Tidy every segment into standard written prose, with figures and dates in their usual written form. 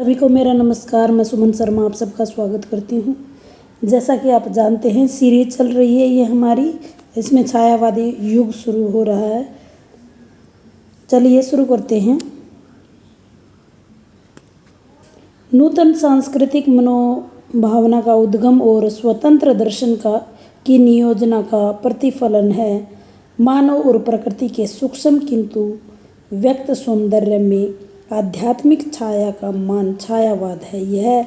सभी को मेरा नमस्कार। मैं सुमन शर्मा आप सबका स्वागत करती हूँ। जैसा कि आप जानते हैं सीरीज चल रही है ये हमारी, इसमें छायावादी युग शुरू हो रहा है। चलिए शुरू करते हैं। नूतन सांस्कृतिक मनोभावना का उद्गम और स्वतंत्र दर्शन की नियोजना का प्रतिफलन है। मानव और प्रकृति के सूक्ष्म किंतु व्यक्त सौंदर्य में आध्यात्मिक छाया का मान छायावाद है। यह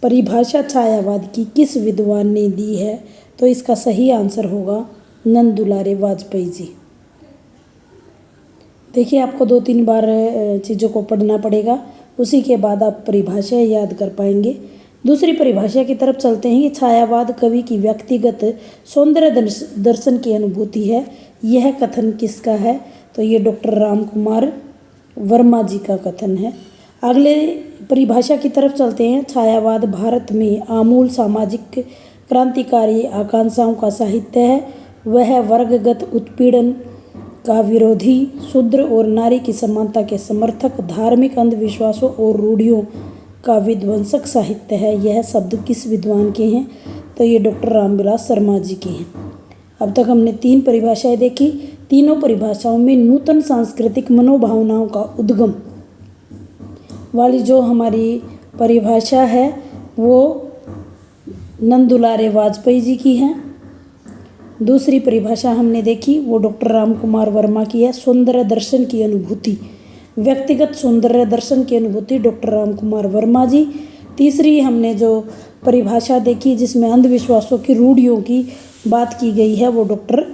परिभाषा छायावाद की किस विद्वान ने दी है? तो इसका सही आंसर होगा नंद दुलारे वाजपेयी जी। देखिए, आपको 2-3 बार चीज़ों को पढ़ना पड़ेगा, उसी के बाद आप परिभाषा याद कर पाएंगे। दूसरी परिभाषा की तरफ चलते हैं कि छायावाद कवि की व्यक्तिगत सौंदर्य दर्शन की अनुभूति है। यह कथन किसका है? तो ये डॉक्टर राम कुमार वर्मा जी का कथन है। अगले परिभाषा की तरफ चलते हैं। छायावाद भारत में आमूल सामाजिक क्रांतिकारी आकांक्षाओं का साहित्य है। वह वर्गगत उत्पीड़न का विरोधी, शूद्र और नारी की समानता के समर्थक, धार्मिक अंधविश्वासों और रूढ़ियों का विध्वंसक साहित्य है। यह शब्द किस विद्वान के हैं? तो ये डॉक्टर रामविलास शर्मा जी के हैं। अब तक हमने 3 परिभाषाएं देखी। तीनों परिभाषाओं में नूतन सांस्कृतिक मनोभावनाओं का उद्गम वाली जो हमारी परिभाषा है वो नंद दुलारे वाजपेयी जी की है। दूसरी परिभाषा हमने देखी वो डॉक्टर राम कुमार वर्मा की है। सौंदर्य दर्शन की अनुभूति, व्यक्तिगत सौंदर्य दर्शन की अनुभूति डॉक्टर राम कुमार वर्मा जी। तीसरी हमने जो परिभाषा देखी जिसमें अंधविश्वासों की रूढ़ियों की बात की गई है वो डॉक्टर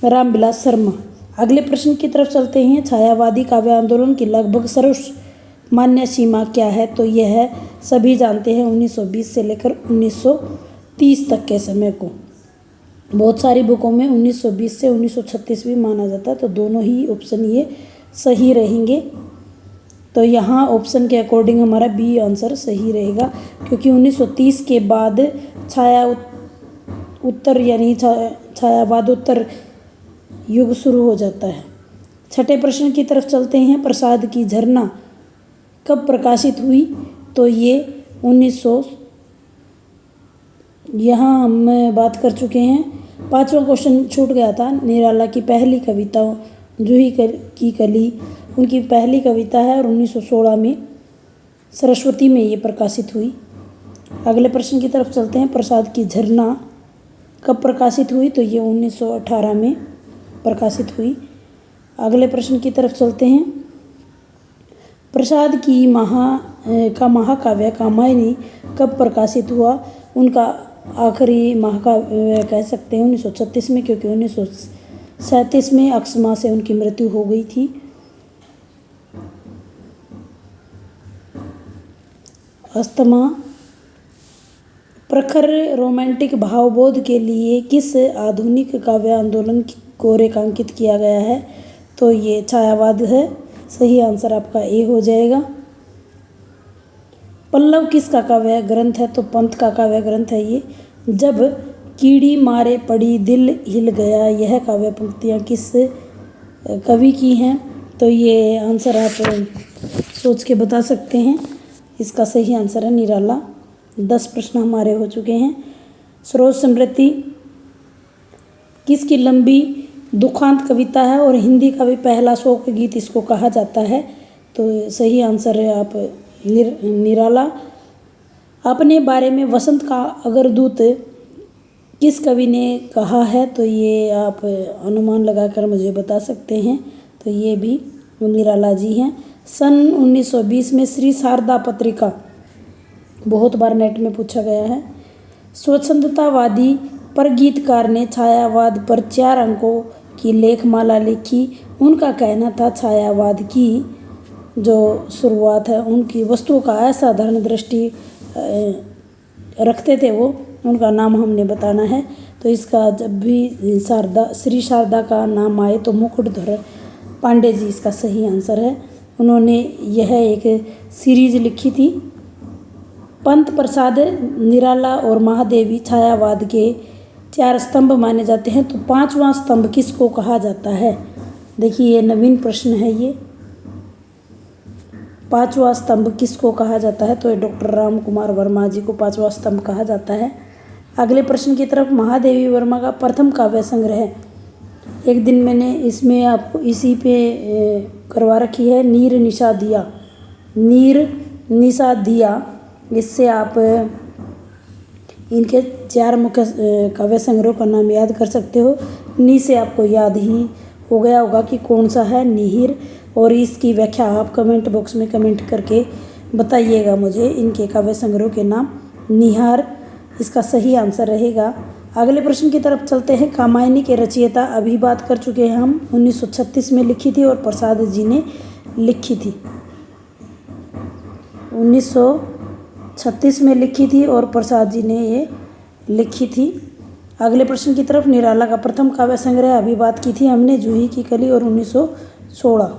रामविलास शर्मा। अगले प्रश्न की तरफ चलते हैं। छायावादी काव्य आंदोलन की लगभग सर्वमान्य सीमा क्या है? तो यह है, सभी जानते हैं, 1920 से लेकर 1930 तक के समय को। बहुत सारी बुकों में 1920 से 1936 भी माना जाता है, तो दोनों ही ऑप्शन ये सही रहेंगे। तो यहाँ ऑप्शन के अकॉर्डिंग हमारा बी आंसर सही रहेगा, क्योंकि 1930 के बाद छायावादोत्तर युग शुरू हो जाता है। छठे प्रश्न की तरफ चलते हैं। प्रसाद की झरना कब प्रकाशित हुई? तो ये 1900 यहाँ हम बात कर चुके हैं। 5वां क्वेश्चन छूट गया था। निराला की पहली कविता जूही की कली उनकी पहली कविता है और 1916 में सरस्वती में ये प्रकाशित हुई। अगले प्रश्न की तरफ चलते हैं। प्रसाद की झरना कब प्रकाशित हुई? तो ये 1918 में प्रकाशित हुई। अगले प्रश्न की तरफ चलते हैं। प्रसाद की महाकाव्य कामायनी कब प्रकाशित हुआ? उनका आखिरी महाकाव्य कह सकते हैं 1936 में, क्योंकि 1937 में अक्षमा से उनकी मृत्यु हो गई थी। अस्थमा प्रखर रोमांटिक भावबोध के लिए किस आधुनिक काव्य आंदोलन को रेखांकित किया गया है? तो ये छायावाद है। सही आंसर आपका ए हो जाएगा। पल्लव किसका काव्य ग्रंथ है? तो पंत का काव्य ग्रंथ है ये। जब कीड़ी मारे पड़ी दिल हिल गया, यह काव्य पंक्तियाँ किस कवि की हैं? तो ये आंसर आप सोच के बता सकते हैं। इसका सही आंसर है निराला। 10 प्रश्न हमारे हो चुके हैं। सरोज समृद्धि किसकी लंबी दुखांत कविता है और हिंदी का भी पहला शोक गीत इसको कहा जाता है? तो सही आंसर है आप निराला। अपने बारे में वसंत का अग्रदूत किस कवि ने कहा है? तो ये आप अनुमान लगाकर मुझे बता सकते हैं। तो ये भी निराला जी हैं। सन 1920 में श्री शारदा पत्रिका बहुत बार नेट में पूछा गया है। स्वच्छंदतावादी परगीतकार ने छायावाद पर 4 अंकों की लेखमाला लिखी। उनका कहना था छायावाद की जो शुरुआत है उनकी वस्तुओं का असाधारण दृष्टि रखते थे वो, उनका नाम हमने बताना है। तो इसका जब भी श्री शारदा का नाम आए तो मुकुटधर पांडे जी इसका सही आंसर है। उन्होंने यह एक सीरीज लिखी थी। पंत प्रसाद, निराला और महादेवी छायावाद के 4 स्तंभ माने जाते हैं। तो 5वां स्तंभ किसको कहा जाता है? देखिए ये नवीन प्रश्न है ये। पांचवा स्तंभ किसको कहा जाता है? तो ये डॉक्टर राम कुमार वर्मा जी को पांचवा स्तंभ कहा जाता है। अगले प्रश्न की तरफ, महादेवी वर्मा का प्रथम काव्य संग्रह। एक दिन मैंने इसमें आपको इसी पे करवा रखी है, नीर निशा दिया। नीर निशा दिया, इससे आप इनके 4 मुख्य काव्य संग्रह का नाम याद कर सकते हो। नी से आपको याद ही हो गया होगा कि कौन सा है, निहिर। और इसकी व्याख्या आप कमेंट बॉक्स में कमेंट करके बताइएगा मुझे इनके काव्य संग्रह के नाम। निहार इसका सही आंसर रहेगा। अगले प्रश्न की तरफ चलते हैं। कामायनी के रचयिता अभी बात कर चुके हैं हम, 1936 में लिखी थी और प्रसाद जी ने लिखी थी। 1936 में लिखी थी और प्रसाद जी ने ये लिखी थी। अगले प्रश्न की तरफ, निराला का प्रथम काव्य संग्रह अभी बात की थी हमने, जूही की कली और 1916।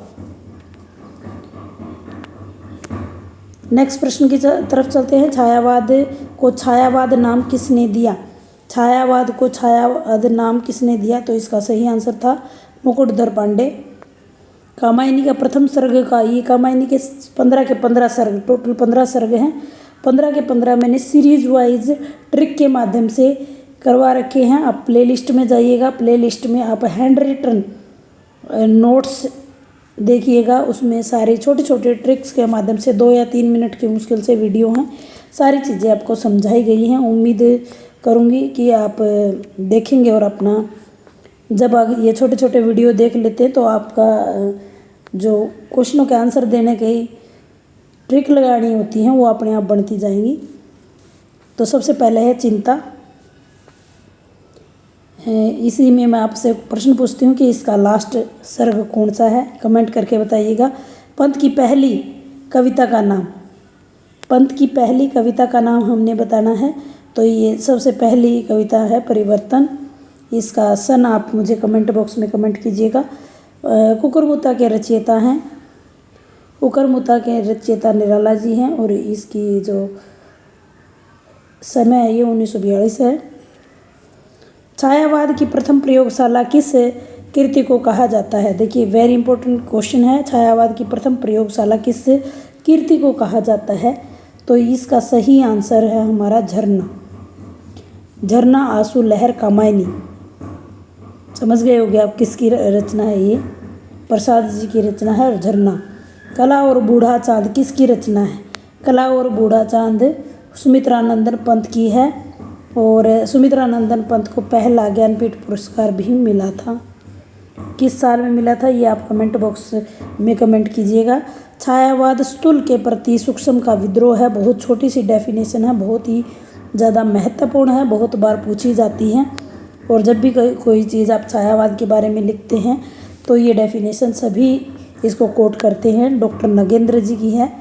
नेक्स्ट प्रश्न की तरफ चलते हैं। छायावाद को छायावाद नाम किसने दिया? छायावाद को छायावाद नाम किसने दिया? तो इसका सही आंसर था मुकुटधर पांडे। कामायनी का प्रथम सर्ग का, ये कामायनी के 15 के 15 सर्ग, टोटल 15 सर्ग हैं। 15 के 15 मैंने सीरीज वाइज ट्रिक के माध्यम से करवा रखे हैं। आप प्लेलिस्ट में जाइएगा, प्लेलिस्ट में आप हैंड रिटन नोट्स देखिएगा, उसमें सारे छोटे छोटे ट्रिक्स के माध्यम से 2 या 3 मिनट की मुश्किल से वीडियो हैं, सारी चीज़ें आपको समझाई गई हैं। उम्मीद करूँगी कि आप देखेंगे और अपना जब ये छोटे छोटे वीडियो देख लेते हैं तो आपका जो क्वेश्चनों के आंसर देने की ट्रिक लगानी होती हैं वो अपने आप बनती जाएंगी। तो सबसे पहले है चिंता। इसी में मैं आपसे प्रश्न पूछती हूँ कि इसका लास्ट सर्ग कौन सा है, कमेंट करके बताइएगा। पंत की पहली कविता का नाम, पंत की पहली कविता का नाम हमने बताना है। तो ये सबसे पहली कविता है परिवर्तन। इसका सन आप मुझे कमेंट बॉक्स में कमेंट कीजिएगा। कुकुरमुत्ता के रचयिता हैं, कुकुरमुत्ता के रचयिता निराला जी हैं और इसकी जो समय है ये 1942 है। छायावाद की प्रथम प्रयोगशाला किस कृति को कहा जाता है? देखिए वेरी इंपॉर्टेंट क्वेश्चन है। छायावाद की प्रथम प्रयोगशाला किस कृति को कहा जाता है? तो इसका सही आंसर है हमारा झरना। झरना, आंसू, लहर, कामायनी। समझ गए होंगे आप किसकी रचना है ये? प्रसाद जी की रचना है। और झरना। कला और बूढ़ा चांद किसकी रचना है? कला और बूढ़ा चांद सुमित्रानंदन पंत की है और सुमित्रानंदन पंत को पहला ज्ञानपीठ पुरस्कार भी मिला था। किस साल में मिला था ये आप कमेंट बॉक्स में कमेंट कीजिएगा। छायावाद स्थूल के प्रति सूक्ष्म का विद्रोह है। बहुत छोटी सी डेफिनेशन है, बहुत ही ज़्यादा महत्वपूर्ण है, बहुत बार पूछी जाती है। और जब भी कोई चीज़ आप छायावाद के बारे में लिखते हैं तो ये डेफिनेशन सभी इसको कोट करते हैं। डॉक्टर नगेंद्र जी की है।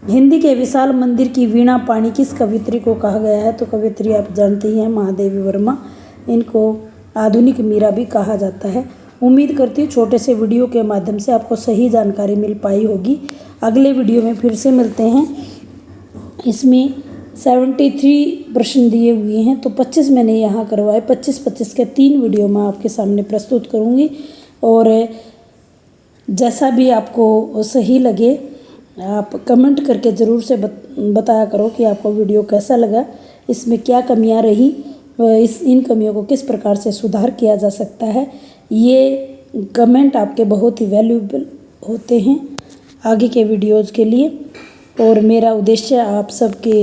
हिंदी के विशाल मंदिर की वीणा पाणी किस कवित्री को कहा गया है? तो कवित्री आप जानते ही हैं, महादेवी वर्मा। इनको आधुनिक मीरा भी कहा जाता है। उम्मीद करती हूँ छोटे से वीडियो के माध्यम से आपको सही जानकारी मिल पाई होगी। अगले वीडियो में फिर से मिलते हैं। इसमें 73 प्रश्न दिए हुए हैं तो 25 मैंने यहाँ करवाए। 25 के 3 वीडियो मैं आपके सामने प्रस्तुत करूँगी और जैसा भी आपको सही लगे आप कमेंट करके ज़रूर से बताया करो कि आपको वीडियो कैसा लगा, इसमें क्या कमियां रही, इन कमियों को किस प्रकार से सुधार किया जा सकता है। ये कमेंट आपके बहुत ही वैल्यूएबल होते हैं आगे के वीडियोज़ के लिए। और मेरा उद्देश्य आप सबके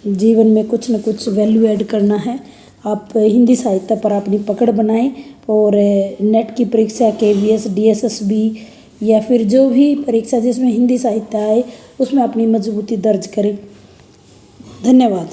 जीवन में कुछ न कुछ वैल्यू ऐड करना है। आप हिंदी साहित्य पर अपनी पकड़ बनाएं और नेट की परीक्षा, KVS, DSSB या फिर जो भी परीक्षा जिसमें हिंदी साहित्य आए उसमें अपनी मजबूती दर्ज करें। धन्यवाद।